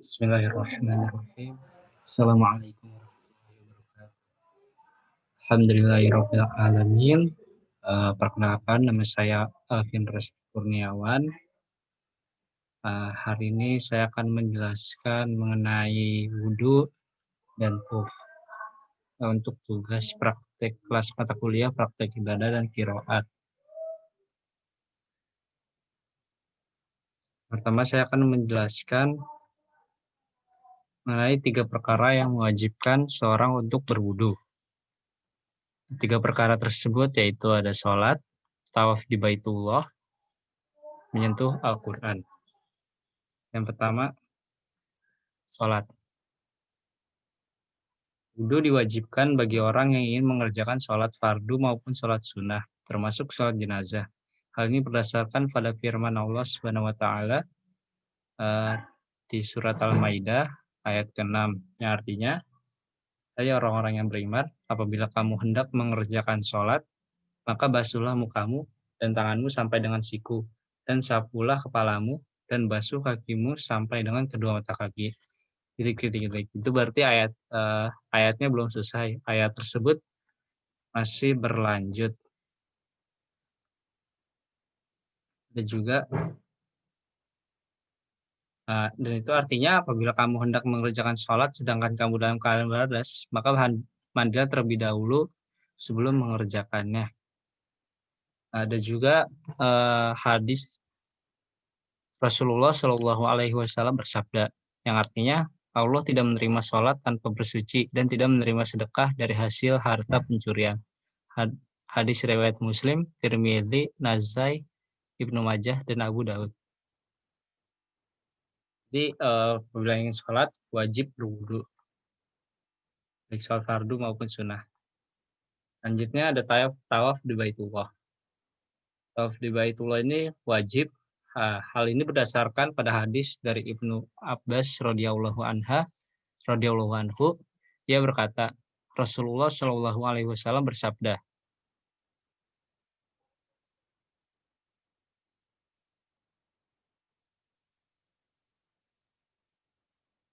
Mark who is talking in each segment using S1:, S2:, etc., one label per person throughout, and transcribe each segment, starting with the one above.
S1: Bismillahirrahmanirrahim. Assalamualaikum warahmatullahi wabarakatuh. Alhamdulillahirabbil alamin. Perkenalkan nama saya Alvin Reski Kurniawan. Hari ini saya akan menjelaskan mengenai wudhu dan khuf. Untuk tugas praktek kelas mata kuliah praktek ibadah dan qiraat. Pertama saya akan menjelaskan mengenai 3 perkara yang mewajibkan seorang untuk berwudhu. 3 perkara tersebut yaitu ada sholat, tawaf di Baitullah, menyentuh Al-Quran. Yang pertama, sholat. Wudhu diwajibkan bagi orang yang ingin mengerjakan sholat fardu maupun sholat sunnah, termasuk sholat jenazah. Hal ini berdasarkan pada firman Allah Subhanahu wa Ta'ala di surat Al-Maidah ayat ke-6, yang artinya, hai orang-orang yang beriman, apabila kamu hendak mengerjakan sholat, maka basuhlah mukamu dan tanganmu sampai dengan siku, dan sapulah kepalamu, dan basuh kakimu sampai dengan kedua mata kaki. Itu berarti ayatnya belum selesai. Ayat tersebut masih berlanjut. Dan juga dan itu artinya apabila kamu hendak mengerjakan sholat sedangkan kamu dalam keadaan berhadas, maka mandilah terlebih dahulu sebelum mengerjakannya. Ada juga hadis Rasulullah Shallallahu Alaihi Wasallam bersabda, yang artinya Allah tidak menerima sholat tanpa bersuci dan tidak menerima sedekah dari hasil harta pencurian. Hadis riwayat Muslim, Tirmidzi, Nasai, Ibnu Majah, dan Abu Daud. Jadi apabila ingin sholat wajib berwudu, baik sholat fardu maupun sunnah. Selanjutnya ada tawaf di Baitullah. Tawaf di Baitullah ini wajib. Hal ini berdasarkan pada hadis dari Ibnu Abbas radhiyallahu anhu. Dia berkata, Rasulullah Shallallahu Alaihi Wasallam bersabda,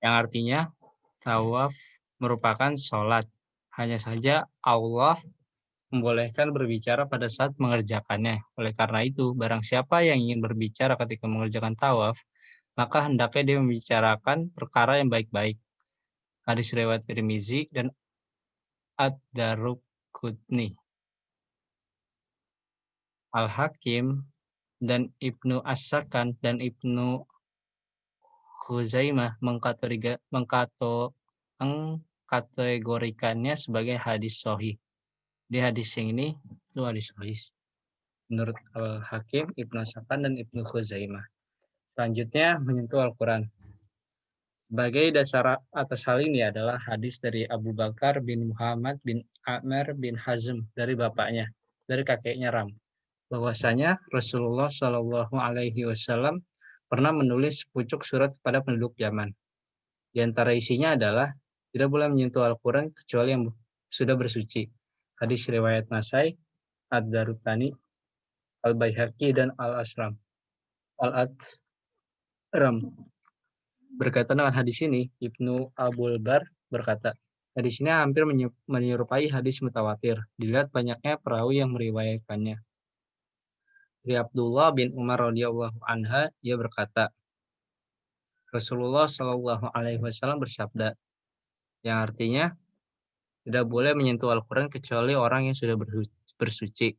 S1: yang artinya tawaf merupakan sholat. Hanya saja Allah membolehkan berbicara pada saat mengerjakannya. Oleh karena itu, barang siapa yang ingin berbicara ketika mengerjakan tawaf, maka hendaknya dia membicarakan perkara yang baik-baik. Hadis riwayat Tirmizi dan Ad-Daruqutni. Al-Hakim dan Ibnu As-Sakan dan Ibnu Khuzaimah mengkategorikannya sebagai hadis sahih. Di hadis yang ini itu hadis sahih menurut Al-Hakim, Ibnu As-Sakan dan Ibnu Khuzaimah. Selanjutnya menyentuh Al-Quran. Sebagai dasar atas hal ini adalah hadis dari Abu Bakar bin Muhammad bin Amr bin Hazm dari bapaknya, dari kakeknya Ram, bahwasanya Rasulullah Shallallahu Alaihi Wasallam pernah menulis sepucuk surat kepada penduduk Yaman. Di antara isinya adalah tidak boleh menyentuh Al-Quran kecuali yang sudah bersuci. Hadis riwayat Nasai, Ad-Darutani, Al-Baihaqi dan Al-Asram. Berkaitan dengan hadis ini, Ibnu Abul Bar berkata, hadis ini hampir menyerupai hadis mutawatir, dilihat banyaknya perawi yang meriwayatkannya. Dari Abdullah bin Umar radhiyallahu anha, dia berkata, Rasulullah Shallallahu Alaihi Wasallam bersabda, yang artinya tidak boleh menyentuh Al-Quran kecuali orang yang sudah bersuci.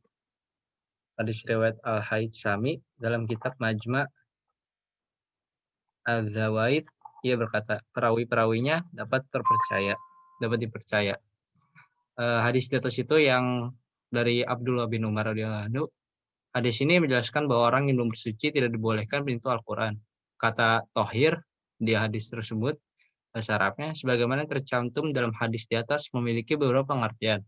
S1: Hadis riwayat Al-Haythami dalam kitab Majma' Al-Zawaid, ia berkata, perawi-perawinya dapat dipercaya. Hadis di atas itu yang dari Abdullah bin Umar radhiyallahu anhu, hadis ini menjelaskan bahwa orang yang belum bersuci tidak dibolehkan menyentuh Al-Quran. Kata tohir di hadis tersebut, bahasa Arabnya, sebagaimana tercantum dalam hadis di atas memiliki beberapa pengertian.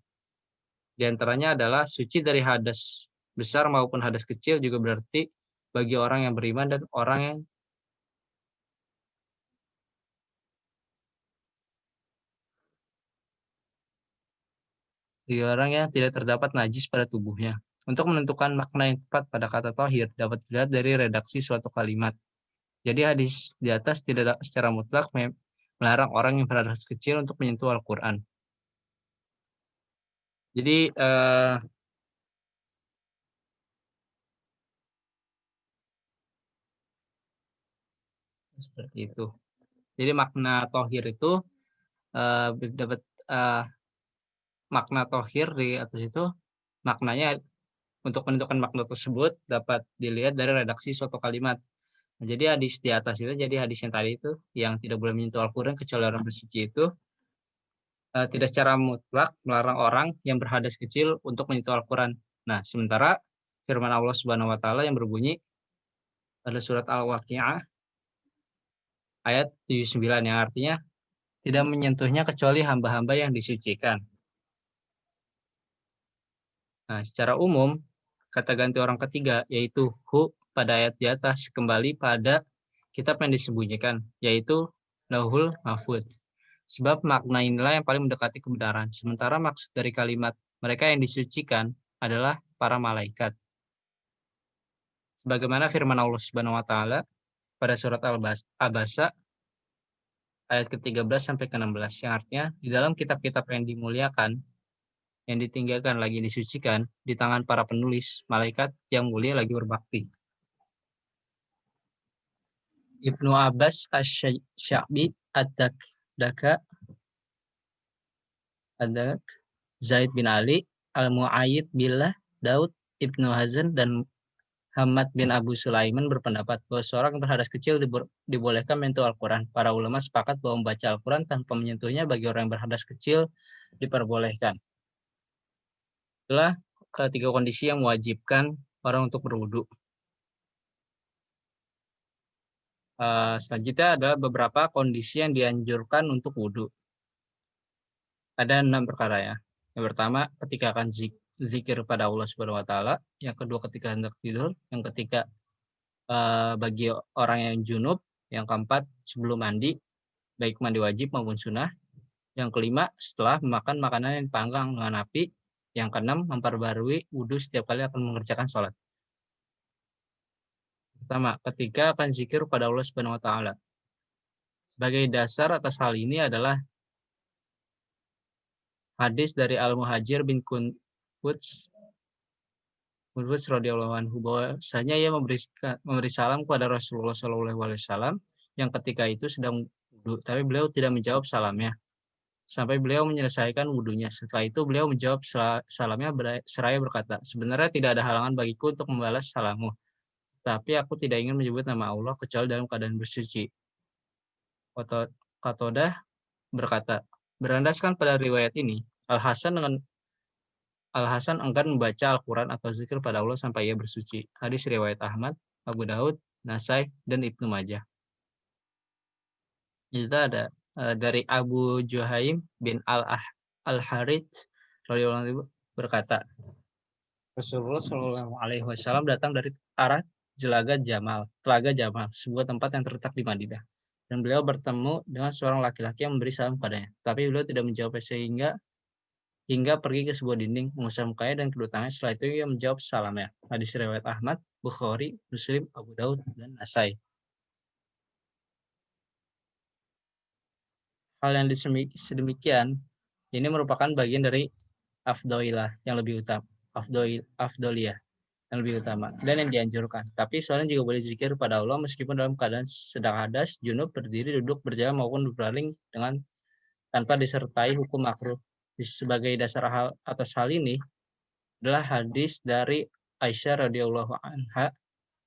S1: Di antaranya adalah suci dari hadas besar maupun hadas kecil juga berarti bagi orang yang beriman dan orang yang tidak terdapat najis pada tubuhnya. Untuk menentukan makna yang tepat pada kata tohir dapat dilihat dari redaksi suatu kalimat. Jadi hadis di atas tidak secara mutlak melarang orang yang berhadas kecil untuk menyentuh Al-Qur'an. Jadi, seperti itu. Jadi makna tohir itu, dapat, eee, makna tohir di atas itu maknanya untuk menentukan makna tersebut dapat dilihat dari redaksi suatu kalimat. Nah, jadi hadis di atas itu jadi hadis yang tadi itu, yang tidak boleh menyentuh Al-Qur'an kecuali orang bersuci itu, tidak secara mutlak melarang orang yang berhadas kecil untuk menyentuh Al-Qur'an. Nah, sementara firman Allah Subhanahu wa taala yang berbunyi pada surat Al-Waqiah ayat 79 yang artinya tidak menyentuhnya kecuali hamba-hamba yang disucikan. Nah, secara umum kata ganti orang ketiga yaitu hu pada ayat di atas kembali pada kitab yang disembunyikan, yaitu Lauhul Mahfuz. Sebab makna inilah yang paling mendekati kebenaran. Sementara maksud dari kalimat mereka yang disucikan adalah para malaikat. Sebagaimana firman Allah Subhanahu wa taala pada surat Abasa ayat ke-13 sampai ke-16 yang artinya di dalam kitab-kitab yang dimuliakan yang ditinggalkan lagi disucikan di tangan para penulis malaikat yang mulia lagi berbakti. Ibnu Abbas Asy-Sya'bi Ad-Daka Adak Zaid bin Ali Al-Mu'ayyid Billah Daud Ibnu Hazan dan Hamad bin Abu Sulaiman berpendapat bahwa seorang berhadas kecil dibolehkan menyentuh Al-Quran. Para ulama sepakat bahwa membaca Al-Quran tanpa menyentuhnya bagi orang yang berhadas kecil diperbolehkan. Itulah ketiga kondisi yang mewajibkan orang untuk berwudu. Selanjutnya ada beberapa kondisi yang dianjurkan untuk wudu. Ada 6 perkara ya. Yang pertama, ketika akan zikir pada Allah Subhanahu wa taala, yang kedua ketika hendak tidur, yang ketiga bagi orang yang junub, yang keempat sebelum mandi, baik mandi wajib maupun sunnah, yang kelima setelah memakan makanan yang dipanggang dengan api, yang keenam memperbarui wudu setiap kali akan mengerjakan sholat. Pertama, ketika akan zikir pada Allah Subhanahu wa taala. Sebagai dasar atas hal ini adalah hadis dari Al-Muhajir bin Qunfuts radhiyallahu anhu bahwasanya ia memberi salam kepada Rasulullah Shallallahu alaihi wasallam yang ketika itu sedang wudu, tapi beliau tidak menjawab salamnya sampai beliau menyelesaikan wudunya. Setelah itu beliau menjawab salamnya seraya berkata, "Sebenarnya tidak ada halangan bagiku untuk membalas salammu, tapi aku tidak ingin menyebut nama Allah kecuali dalam keadaan bersuci." Qatadah berkata, berlandaskan pada riwayat ini, Al-Hasan enggan membaca Al-Quran atau zikir pada Allah sampai ia bersuci. Hadis riwayat Ahmad, Abu Daud, Nasai, dan Ibnu Majah. Itu ada dari Abu Juhaim bin Al-Harith radhiyallahu anhu berkata, Rasulullah Shallallahu alaihi wasallam datang dari arah Telaga Jamal, sebuah tempat yang terletak di Madinah. Dan beliau bertemu dengan seorang laki-laki yang memberi salam padanya. Tapi beliau tidak menjawab hingga pergi ke sebuah dinding, mengusap mukanya dan kedua tangannya. Setelah itu ia menjawab salamnya. Hadis riwayat Ahmad, Bukhari, Muslim, Abu Daud, dan Nasai. Hal yang sedemikian ini merupakan bagian dari afdoilah yang lebih utama, afdoliyah yang lebih utama dan yang dianjurkan. Tapi seorang juga boleh zikir pada Allah meskipun dalam keadaan sedang hadas, junub, berdiri, duduk, berjalan maupun berbaring dengan tanpa disertai hukum makruh. Sebagai dasar atas hal ini adalah hadis dari Aisyah radhiyallahu anha.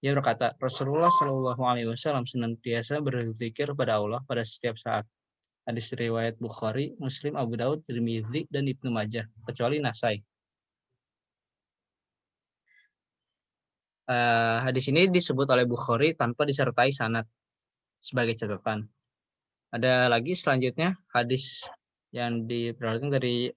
S1: Ia berkata, Rasulullah Shallallahu alaihi wasallam senantiasa berzikir pada Allah pada setiap saat. Hadis riwayat Bukhari, Muslim, Abu Daud, Tirmidzi, dan Ibnu Majah, kecuali Nasai. Hadis ini disebut oleh Bukhari tanpa disertai sanad sebagai catatan. Ada lagi selanjutnya hadis yang diperoleh dari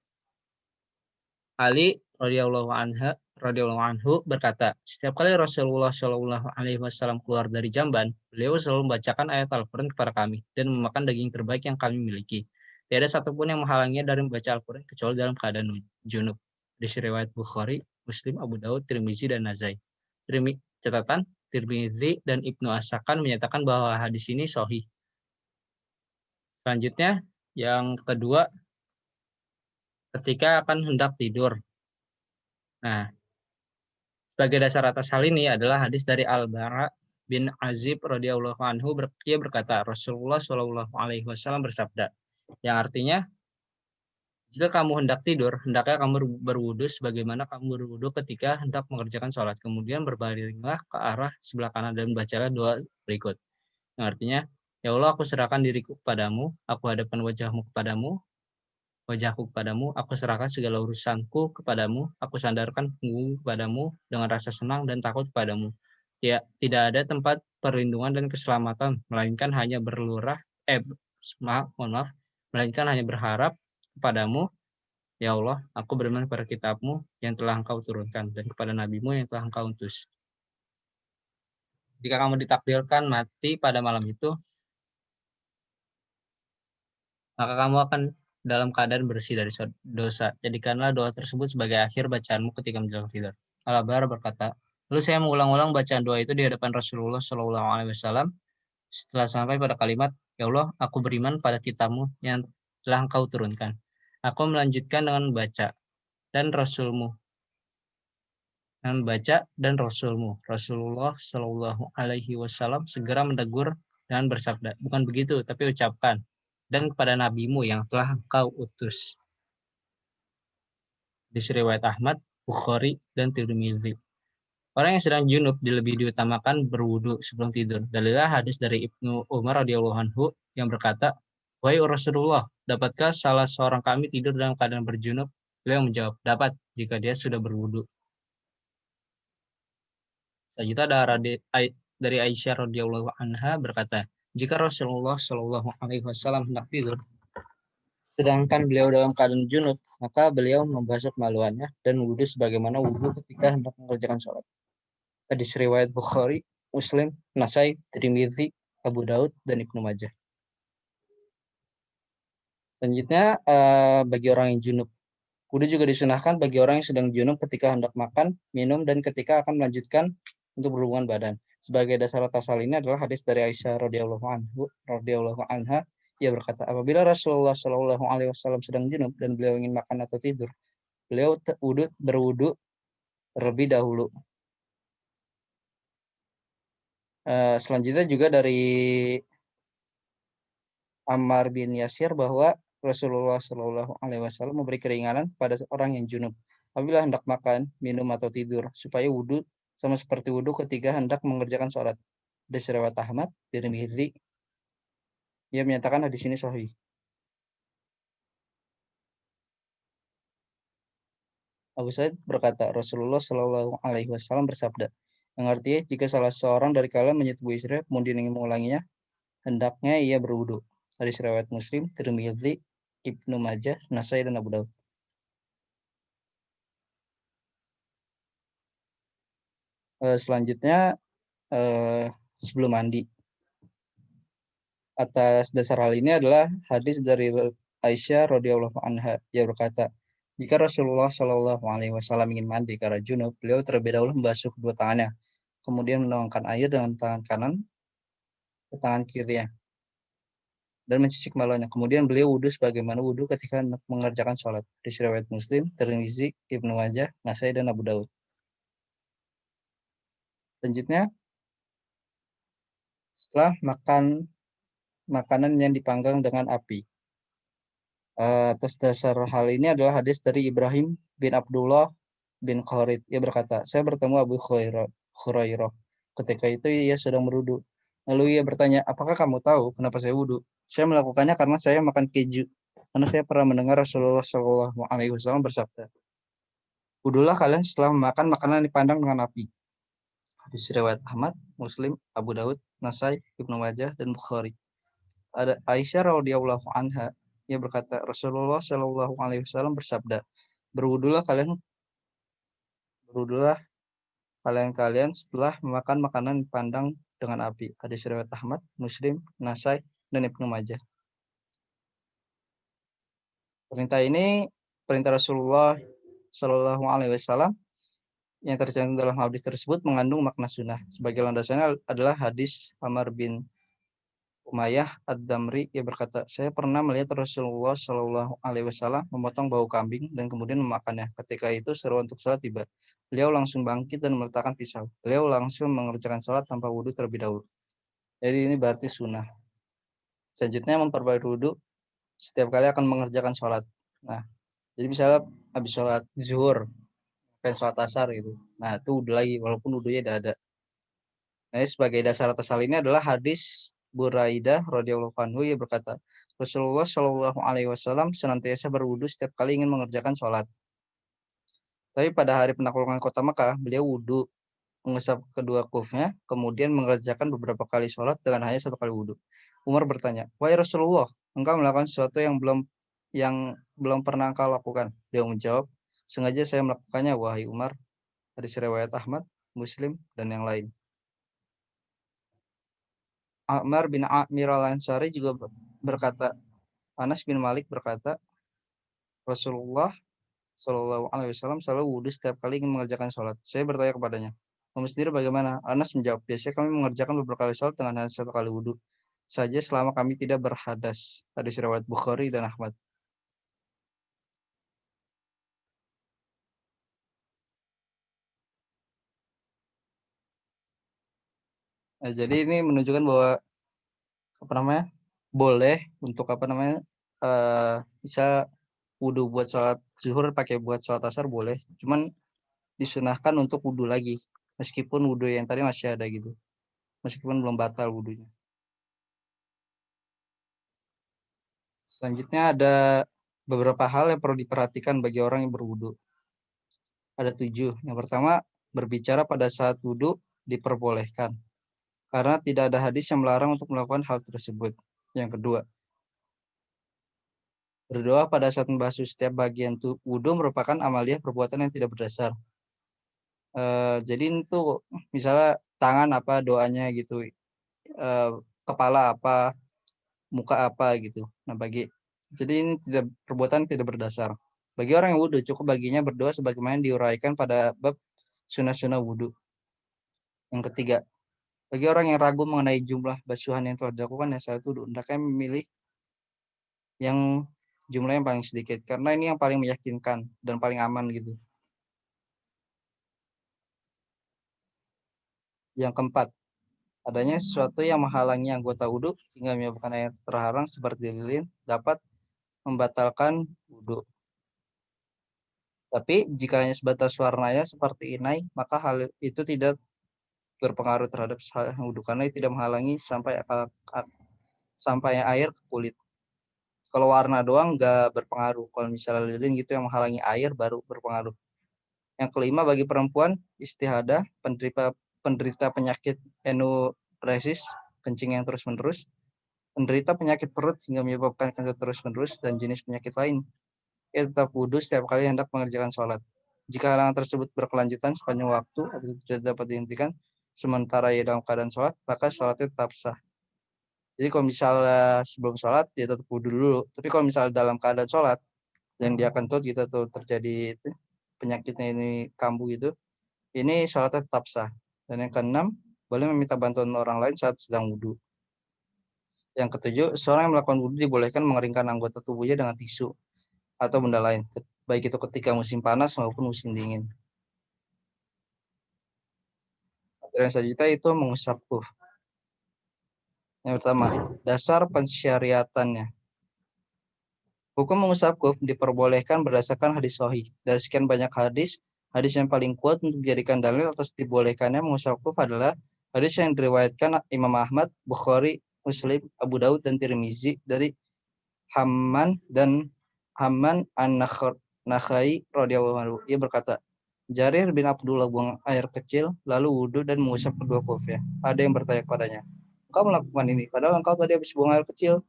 S1: Ali radhiyallahu anhu berkata, setiap kali Rasulullah Shallallahu alaihi wasallam keluar dari jamban, beliau selalu membacakan ayat Al-Qur'an kepada kami dan memakan daging terbaik yang kami miliki. Tidak ada satupun yang menghalanginya dari membaca Al-Qur'an kecuali dalam keadaan junub. Di riwayat Bukhari, Muslim, Abu Daud, Tirmizi, dan Nasai. Catatan, Tirmidzi, dan Ibnu As-Sakan menyatakan bahwa hadis ini sahih. Selanjutnya, yang kedua, ketika akan hendak tidur. Nah, sebagai dasar atas hal ini adalah hadis dari Al-Bara bin Azib radhiyallahu anhu, ia berkata, Rasulullah Shallallahu alaihi wasallam bersabda, yang artinya, jika kamu hendak tidur, hendaknya kamu berwudu sebagaimana kamu berwudu ketika hendak mengerjakan sholat. Kemudian berbalinglah ke arah sebelah kanan dan bacalah doa berikut. Yang artinya, ya Allah, aku serahkan diriku kepadamu, aku hadapkan wajahku kepadamu, aku serahkan segala urusanku kepadamu, aku sandarkan punggungku kepadamu dengan rasa senang dan takut kepadamu. Ya, tidak ada tempat perlindungan dan keselamatan, melainkan hanya melainkan hanya berharap kepadamu. Ya Allah, aku beriman kepada kitabmu yang telah engkau turunkan dan kepada nabimu yang telah engkau utus. Jika kamu ditakdirkan mati pada malam itu, maka kamu akan dalam keadaan bersih dari dosa. Jadikanlah doa tersebut sebagai akhir bacaanmu ketika menjelang tidur. Al-Bara berkata, lalu saya mengulang-ulang bacaan doa itu di hadapan Rasulullah Shallallahu alaihi wasallam setelah sampai pada kalimat, ya Allah, aku beriman pada kitabmu yang telah engkau turunkan. Aku melanjutkan dengan baca dan Rasulmu dan Rasulmu. Rasulullah Shallallahu Alaihi Wasallam segera menegur dan bersabda, bukan begitu, tapi ucapkan, dan kepada nabimu yang telah engkau utus. Di riwayat Ahmad, Bukhari, dan Tirmidzi. Orang yang sedang junub lebih diutamakan berwudu sebelum tidur. Dalilnya hadis dari Ibnu Umar radhiyallahu anhu yang berkata, wahai Rasulullah, dapatkah salah seorang kami tidur dalam keadaan berjunub? Beliau menjawab, dapat jika dia sudah berwudu. Selanjutnya dari Aisyah radhiyallahu anha berkata, jika Rasulullah Shallallahu alaihi wasallam hendak tidur, sedangkan beliau dalam keadaan junub, maka beliau membasuh kemaluannya dan wudhu sebagaimana wudhu ketika hendak mengerjakan sholat. Hadis riwayat Bukhari, Muslim, Nasai, Tirmidzi, Abu Daud, dan Ibnu Majah. Selanjutnya, bagi orang yang junub, wudhu juga disunahkan bagi orang yang sedang junub ketika hendak makan, minum, dan ketika akan melanjutkan untuk berhubungan badan. Sebagai dasar atas hal ini adalah hadis dari Aisyah radhiyallahu anha, ia berkata, apabila Rasulullah Shallallahu alaihi wasallam sedang junub dan beliau ingin makan atau tidur, beliau berwudu terlebih dahulu. Selanjutnya juga dari Ammar bin Yasir bahwa Rasulullah Shallallahu alaihi wasallam memberi keringanan pada orang yang junub apabila hendak makan, minum, atau tidur, supaya wudhu sama seperti wudhu ketika hendak mengerjakan sholat. Dari riwayat Ahmad, Tirmidzi, ia menyatakan hadis ini sahih. Abu Sa'id berkata, Rasulullah Shallallahu alaihi wasallam bersabda, yang artinya jika salah seorang dari kalian menyetubuhi istri kemudian ingin mengulanginya, hendaknya ia berwudhu. Hadis riwayat Muslim, Tirmidzi, Ibnu Majah, Nasai, dan Abu Daud. Selanjutnya, sebelum mandi. Atas dasar hal ini adalah hadis dari Aisyah radhiyallahu anha, ia berkata, jika Rasulullah Shallallahu alaihi wasallam ingin mandi karena junub, beliau terlebih dahulu membasuh kedua tangannya, kemudian menuangkan air dengan tangan kanan ke tangan kirinya dan mencuci kemaluannya. Kemudian beliau wudhu sebagaimana wudhu ketika mengerjakan sholat. Di riwayat Muslim, Tirmidzi, Ibnu Majah, Nasai, dan Abu Daud. Selanjutnya, setelah makan makanan yang dipanggang dengan api. Atas dasar hal ini adalah hadis dari Ibrahim bin Abdullah bin Khalid. Ia berkata, saya bertemu Abu Hurairah. Ketika itu ia sedang berwudu. Lalu ia bertanya, apakah kamu tahu kenapa saya wudu? Saya melakukannya karena saya makan keju. Karena saya pernah mendengar Rasulullah Shallallahu alaihi wasallam bersabda, wudulah kalian setelah memakan makanan dipandang dengan api. Hadis riwayat Ahmad, Muslim, Abu Daud, Nasai, Ibnu Majah, dan Bukhari. Ada Aisyah radhiyallahu anha, ia berkata, Rasulullah Shallallahu alaihi wasallam bersabda, berwudulah kalian setelah memakan makanan dipandang dengan api. Hadis riwayat Ahmad, Muslim, Nasai, dan Ibnu Majah. Perintah Rasulullah Shallallahu alaihi wasallam
S2: yang tercantum dalam hadis tersebut mengandung makna sunnah. Sebagai landasannya adalah hadis Amr bin Umayyah Ad-Damri, ia berkata, saya pernah melihat Rasulullah Shallallahu Alaihi Wasallam memotong bau kambing dan kemudian memakannya. Ketika itu seru untuk sholat tiba. Beliau langsung bangkit dan meletakkan pisau. Beliau langsung mengerjakan sholat tanpa wudhu terlebih dahulu. Jadi ini berarti sunnah. Selanjutnya memperbaiki wudhu setiap kali akan mengerjakan sholat. Nah, jadi misalnya habis sholat zuhur, pengen sholat asar gitu. Nah, itu wudhu lagi, walaupun wudhunya udah ada. Nah, sebagai dasar atas hal ini adalah hadis Buraidah radhiyallahu anhu, ia berkata, Rasulullah Shallallahu Alaihi Wasallam senantiasa berwudu setiap kali ingin mengerjakan sholat. Tapi pada hari penaklukan kota Makkah, beliau wudu, mengusap kedua kufnya, kemudian mengerjakan beberapa kali sholat dengan hanya satu kali wudu. Umar bertanya, wahai Rasulullah, engkau melakukan sesuatu yang belum pernah engkau lakukan. Dia menjawab, sengaja saya melakukannya, wahai Umar. Hadis riwayat Ahmad, Muslim, dan yang lain. Amr bin Amir al-Ansari juga berkata, Anas bin Malik berkata, Rasulullah Shallallahu Alaihi Wasallam selalu wudhu setiap kali ingin mengerjakan sholat. Saya bertanya kepadanya, kamu sendiri bagaimana? Anas menjawab, biasanya kami mengerjakan beberapa kali sholat dengan hanya satu kali wudhu saja selama kami tidak berhadas. Hadis riwayat Bukhari dan Ahmad. Nah, jadi ini menunjukkan bahwa apa namanya boleh untuk apa namanya bisa wudhu buat sholat zuhur pakai buat sholat asar boleh. Cuman disunahkan untuk wudhu lagi meskipun wudhu yang tadi masih ada gitu. Meskipun belum batal wudhunya. Selanjutnya ada beberapa hal yang perlu diperhatikan bagi orang yang berwudhu. Ada 7. Yang pertama, berbicara pada saat wudhu diperbolehkan. Karena tidak ada hadis yang melarang untuk melakukan hal tersebut. Yang kedua, berdoa pada saat membasuh setiap bagian wudhu merupakan amaliah perbuatan yang tidak berdasar. Jadi itu misalnya tangan apa doanya gitu, kepala apa, muka apa gitu. Nah, jadi ini perbuatan tidak berdasar. Bagi orang yang wudhu cukup baginya berdoa sebagaimana diuraikan pada bab sunnah-sunnah wudhu. Yang ketiga, bagi orang yang ragu mengenai jumlah basuhan yang telah dilakukan ya saat wudhu, hendaknya memilih yang jumlah yang paling sedikit karena ini yang paling meyakinkan dan paling aman gitu. Yang keempat, adanya sesuatu yang menghalangi anggota wudhu hingga menyebabkan air terhalang seperti lilin dapat membatalkan wudhu. Tapi jika hanya sebatas warnanya seperti inai, maka hal itu tidak berpengaruh terhadap wudhu karena tidak menghalangi sampai air ke kulit. Kalau warna doang nggak berpengaruh. Kalau misalnya lilin gitu yang menghalangi air baru berpengaruh. Yang kelima, bagi perempuan istihadah, penderita penyakit enuresis, kencing yang terus-menerus, penderita penyakit perut hingga menyebabkan kencing terus-menerus dan jenis penyakit lain, ia tetap wudhu setiap kali hendak mengerjakan sholat. Jika halangan tersebut berkelanjutan sepanjang waktu atau tidak dapat dihentikan sementara ia dalam keadaan sholat, maka sholatnya tetap sah. Jadi kalau misalnya sebelum sholat, dia tetap wudhu dulu. Tapi kalau misalnya dalam keadaan sholat, yang dia kentut gitu atau terjadi itu, penyakitnya ini kambuh gitu, ini sholatnya tetap sah. Dan yang keenam, boleh meminta bantuan orang lain saat sedang wudhu. Yang ketujuh, seorang yang melakukan wudhu dibolehkan mengeringkan anggota tubuhnya dengan tisu atau benda lain, baik itu ketika musim panas maupun musim dingin. Materi selanjutnya itu mengusap kuf. Yang pertama, dasar pensyariatannya. Hukum mengusap kuf diperbolehkan berdasarkan hadis sahih. Dari sekian banyak hadis yang paling kuat untuk dijadikan dalil atas dibolehkannya mengusap kuf adalah hadis yang diriwayatkan Imam Ahmad, Bukhari, Muslim, Abu Daud, dan Tirmizi dari Hamman an-Nakhai radhiyallahu anhu. Ia berkata, Jarir bin Abdullah buang air kecil, lalu wudhu dan mengusap kedua kufnya. Ada yang bertanya kepadanya, engkau melakukan ini, padahal engkau tadi habis buang air kecil.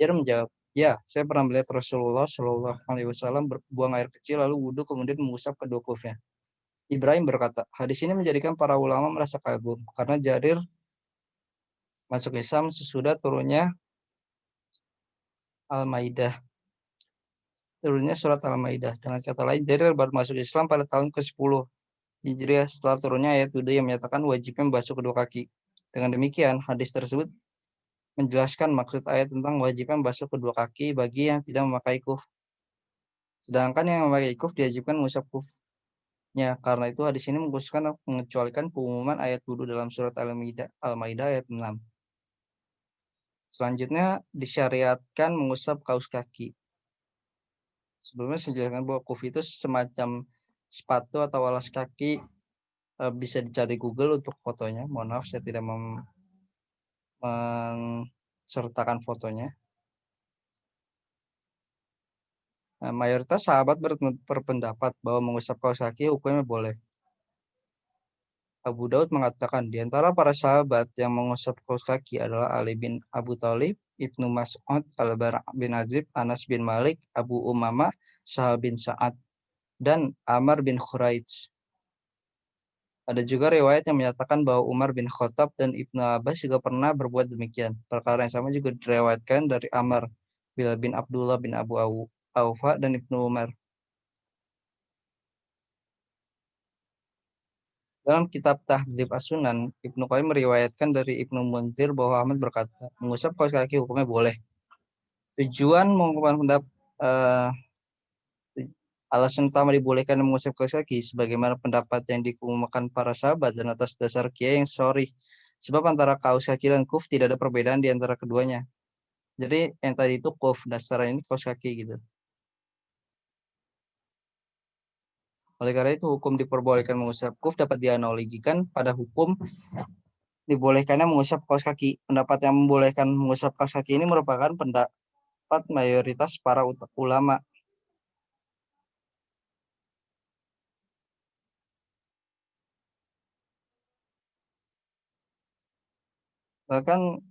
S2: Jarir menjawab, ya, saya pernah melihat Rasulullah Shallallahu Alaihi Wasallam buang air kecil, lalu wudhu kemudian mengusap kedua kufnya. Ibrahim berkata, hadis ini menjadikan para ulama merasa kagum, karena Jarir masuk Islam sesudah turunnya Al-Maidah. Turunnya surat Al-Maidah. Dengan kata lain, Jarir baru masuk Islam pada tahun ke-10 Hijriah setelah turunnya ayat wudhu yang menyatakan wajibnya membasuh kedua kaki. Dengan demikian, hadis tersebut menjelaskan maksud ayat tentang wajibnya membasuh kedua kaki bagi yang tidak memakai kuf. Sedangkan yang memakai kuf diwajibkan mengusap kufnya. Karena itu hadis ini mengkhususkan mengecualikan pengumuman ayat wudhu dalam surat Al-Maidah ayat 6. Selanjutnya disyariatkan mengusap kaus kaki. Sebelumnya saya jelaskan bahwa kuf itu semacam sepatu atau alas kaki, bisa dicari Google untuk fotonya. Mohon maaf saya tidak mensertakan fotonya. Nah, mayoritas sahabat berpendapat bahwa mengusap kaus kaki hukumnya boleh. Abu Daud mengatakan di antara para sahabat yang mengusap kaus kaki adalah Ali bin Abu Thalib, Ibnu Mas'ud, Al-Bara' bin Azib, Anas bin Malik, Abu Umamah, Sahal bin Sa'ad, dan Amr bin Khuraij. Ada juga riwayat yang menyatakan bahwa Umar bin Khattab dan Ibnu Abbas juga pernah berbuat demikian. Perkara yang sama juga diriwayatkan dari Amr, Bilal bin Abdullah bin Abu Aufa, dan Ibnu Umar. Dalam kitab Tahdzib As-Sunan, Ibnu Qayyim meriwayatkan dari Ibnu Munzir bahwa Ahmad berkata, mengusap kaus kaki hukumnya boleh. Tujuan mengungkapkan alasan utama dibolehkan mengusap kaus kaki sebagaimana pendapat yang dikemukakan para sahabat dan atas dasar kiai yang sorry. Sebab antara kaus kaki dan kuf tidak ada perbedaan di antara keduanya. Jadi yang tadi itu kuf, dasarnya ini kaus kaki gitu. Oleh karena itu hukum diperbolehkan mengusap kuf dapat dianalogikan pada hukum dibolehkannya mengusap kaus kaki. Pendapat yang membolehkan mengusap kaus kaki ini merupakan pendapat mayoritas para ulama. Bahkan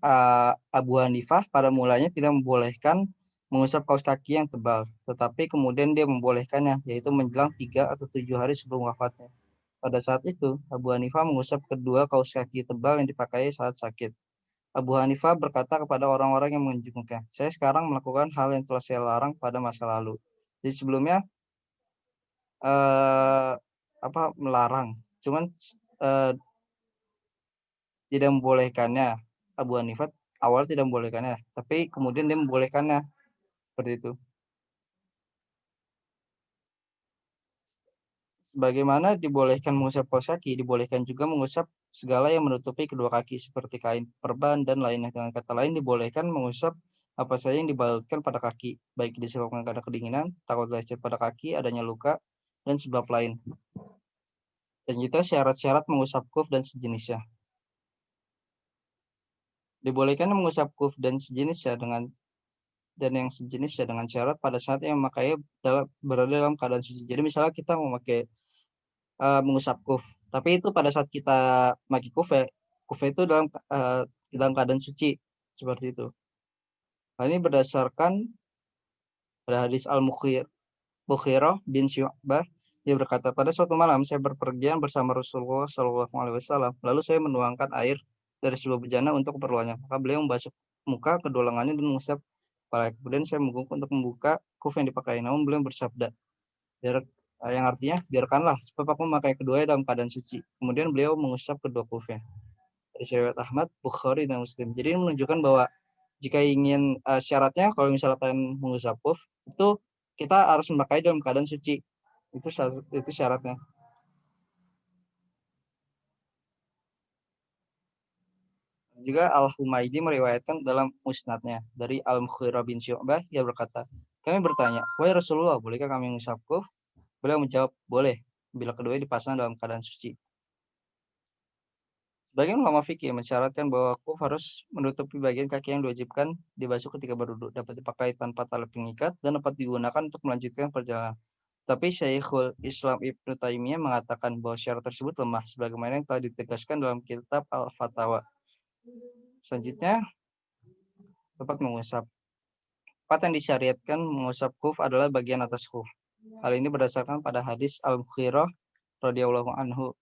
S2: Abu Hanifah pada mulanya tidak membolehkan mengusap kaus kaki yang tebal, tetapi kemudian dia membolehkannya, yaitu menjelang 3 atau 7 hari sebelum wafatnya. Pada saat itu, Abu Hanifah mengusap kedua kaus kaki tebal yang dipakai saat sakit. Abu Hanifah berkata kepada orang-orang yang menjenguknya, saya sekarang melakukan hal yang telah saya larang pada masa lalu. Jadi sebelumnya eh, melarang, cuman eh, tidak membolehkannya. Abu Hanifah awal tidak membolehkannya, tapi kemudian dia membolehkannya seperti itu. Sebagaimana dibolehkan mengusap kaus kaki, dibolehkan juga mengusap segala yang menutupi kedua kaki seperti kain perban dan lainnya. Dengan kata lain, dibolehkan mengusap apa saja yang dibalutkan pada kaki, baik disebabkan karena kedinginan, takut lecet pada kaki, adanya luka, dan sebab lain. Dan juga syarat-syarat mengusap kuf dan sejenisnya. Dibolehkan mengusap kuf dan sejenisnya yang sejenisnya dengan syarat pada saat yang memakai berada dalam keadaan suci. Jadi misalnya kita memakai mengusap kuf, tapi itu pada saat kita pakai kuf itu dalam keadaan suci seperti itu. Hal ini berdasarkan pada hadis Al-Mughirah bin Syu'bah. Dia berkata, pada suatu malam saya berpergian bersama Rasulullah SAW. Lalu saya menuangkan air dari sebuah bejana untuk keperluannya. Maka beliau membasuh muka kedua lengannya dan mengusap kepala. Kemudian saya mengguguk untuk membuka kuf yang dipakai. Namun beliau bersabda, yang artinya biarkanlah sebab aku memakai keduanya dalam keadaan suci. Kemudian beliau mengusap kedua kufnya. Dari riwayat Ahmad, Bukhari, dan Muslim. Jadi ini menunjukkan bahwa jika ingin syaratnya kalau misalkan mengusap kuf itu kita harus memakai dalam keadaan suci. Itu syaratnya. Juga Al-Humaydi meriwayatkan dalam musnadnya dari Al-Mughirah bin Syu'bah, dia berkata, kami bertanya, wahai Rasulullah, bolehkah kami mengusap kuf? Beliau menjawab, boleh, bila keduanya dipasang dalam keadaan suci. Sebagian ulama fikih mensyaratkan bahwa kuf harus menutupi bagian kaki yang diwajibkan dibasuh ketika berduduk, dapat dipakai tanpa tali pengikat, dan dapat digunakan untuk melanjutkan perjalanan. Tapi Syekhul Islam Ibnu Taimiyah mengatakan bahwa syarat tersebut lemah, sebagaimana yang telah ditegaskan dalam kitab Al-Fatawa. Selanjutnya, tempat mengusap. Tempat yang disyariatkan mengusap kuf adalah bagian atas kuf. Hal ini berdasarkan pada hadis Al-Mughirah radhiyallahu anhu.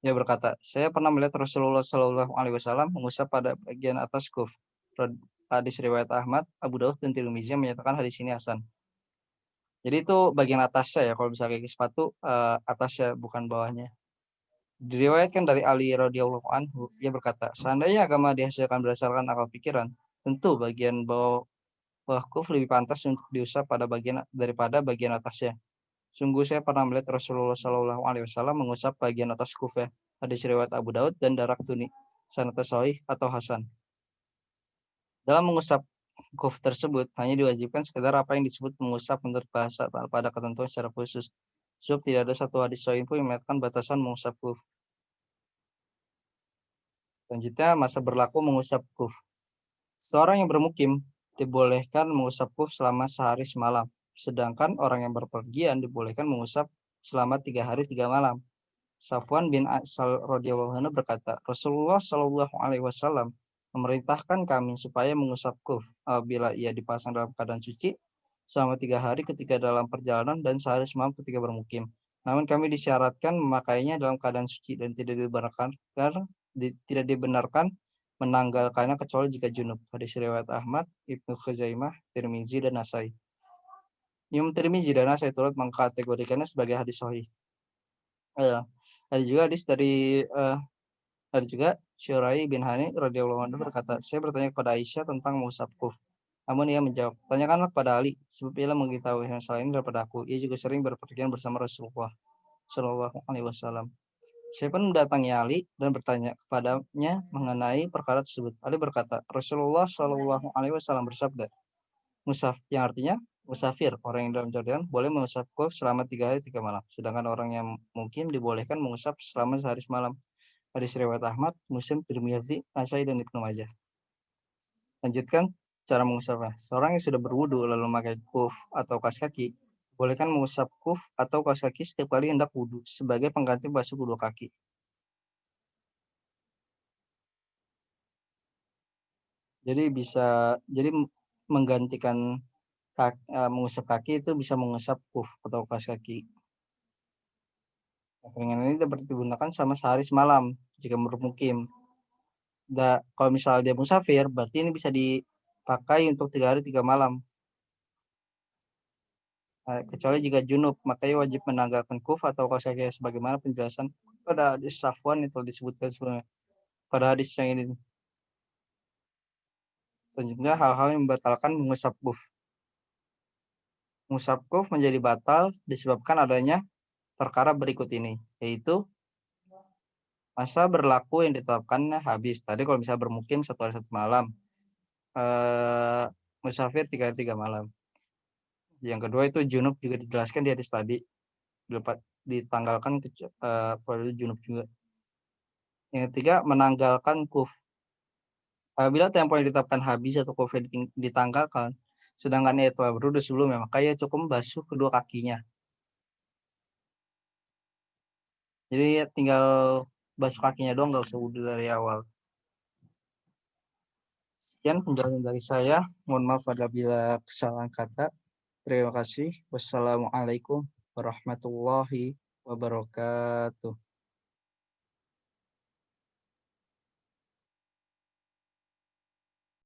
S2: Dia berkata, saya pernah melihat Rasulullah Shallallahu Alaihi Wasallam mengusap pada bagian atas kuf. Hadis riwayat Ahmad, Abu Daud, dan Tirmizi menyatakan hadis ini hasan. Jadi itu bagian atasnya ya, kalau misalnya kaki sepatu atasnya bukan bawahnya. Diriwayatkan dari Ali radhiyallahu anhu, ia berkata, seandainya agama dihasilkan berdasarkan akal pikiran, tentu bagian bawah kuf lebih pantas untuk diusap daripada bagian atasnya. Sungguh saya pernah melihat Rasulullah Shallallahu Alaihi Wasallam mengusap bagian atas kuf ya. Hadis riwayat Abu Daud dan Daraqtuni, sanad sahih atau hasan. Dalam mengusap kuf tersebut hanya diwajibkan sekedar apa yang disebut mengusap menurut bahasa tanpa ada ketentuan secara khusus. Sebab tidak ada satu hadis sahih pun yang melihatkan batasan mengusap kuf. Selanjutnya masa berlaku mengusap kuf. Seorang yang bermukim dibolehkan mengusap kuf selama sehari semalam, sedangkan orang yang berpergian dibolehkan mengusap selama 3 hari 3 malam. Safwan bin Asal radhiyallahu anhu berkata, Rasulullah Shallallahu Alaihi Wasallam memerintahkan kami supaya mengusap kuf apabila ia dipasang dalam keadaan suci selama 3 hari ketika dalam perjalanan dan sehari semalam ketika bermukim. Namun kami disyaratkan memakainya dalam keadaan suci dan tidak dibenarkan menanggalkannya kecuali jika junub. Hadis riwayat Ahmad, Ibnu Khuzaimah, Tirmizi dan Nasai. Imam Tirmizi dan Nasai turut mengkategorikannya sebagai hadis sahih. Ada juga hadis ada juga Syurai bin Hani radhiyallahu anhu berkata, saya bertanya kepada Aisyah tentang mengusap kuf. Namun ia menjawab, tanyakanlah kepada Ali, sebab ia mengetahui masalah ini daripada aku. Ia juga sering berpergian bersama Rasulullah Shallallahu Alaihi Wasallam. Saya pun mendatangi Ali dan bertanya kepadanya mengenai perkara tersebut. Ali berkata, Rasulullah Shallallahu Alaihi Wasallam bersabda, musaf yang artinya musafir, orang yang dalam perjalanan boleh mengusap kuf selama 3 hari 3 malam. Sedangkan orang yang mukim dibolehkan mengusap selama sehari semalam. Hadis riwayat Ahmad, Muslim, Tirmizi, Nasai dan Ibnu Majah. Lanjutkan cara mengusapnya. Seorang yang sudah berwudu lalu memakai kuf atau kaos kaki, bolehkan mengusap kuf atau kaos kaki setiap kali hendak wudu sebagai pengganti basuh kedua kaki. Jadi menggantikan mengusap kaki itu bisa mengusap kuf atau kaos kaki. Keringan ini dapat digunakan sama sehari semalam jika bermukim. Kalau misalnya dia musafir, berarti ini bisa dipakai untuk 3 hari 3 malam. Kecuali jika junub, makanya wajib menanggalkan kuf atau kaos kaki sebagaimana penjelasan pada hadis Safwan itu disebutkan sebelumnya. Pada hadis yang ini. Selanjutnya hal-hal yang membatalkan mengusap kuf. Mengusap kuf menjadi batal disebabkan adanya perkara berikut ini, yaitu masa berlaku yang ditetapkannya habis. Tadi kalau misalnya bermukim 1 hari 1 malam, musafir 3 hari 3 malam. Yang kedua itu junub juga dijelaskan di hadis tadi, ditanggalkan pada junub juga. Yang ketiga menanggalkan kuf. Apabila tempo yang ditetapkan habis atau kuf ditanggalkan, sedangkan ia telah berwudu sebelumnya, maka ia cukup membasuh kedua kakinya. Jadi tinggal basuh kakinya doang, nggak usah wudu dari awal. Sekian penjelasan dari saya. Mohon maaf apabila kesalahan kata. Terima kasih. Wassalamualaikum warahmatullahi wabarakatuh.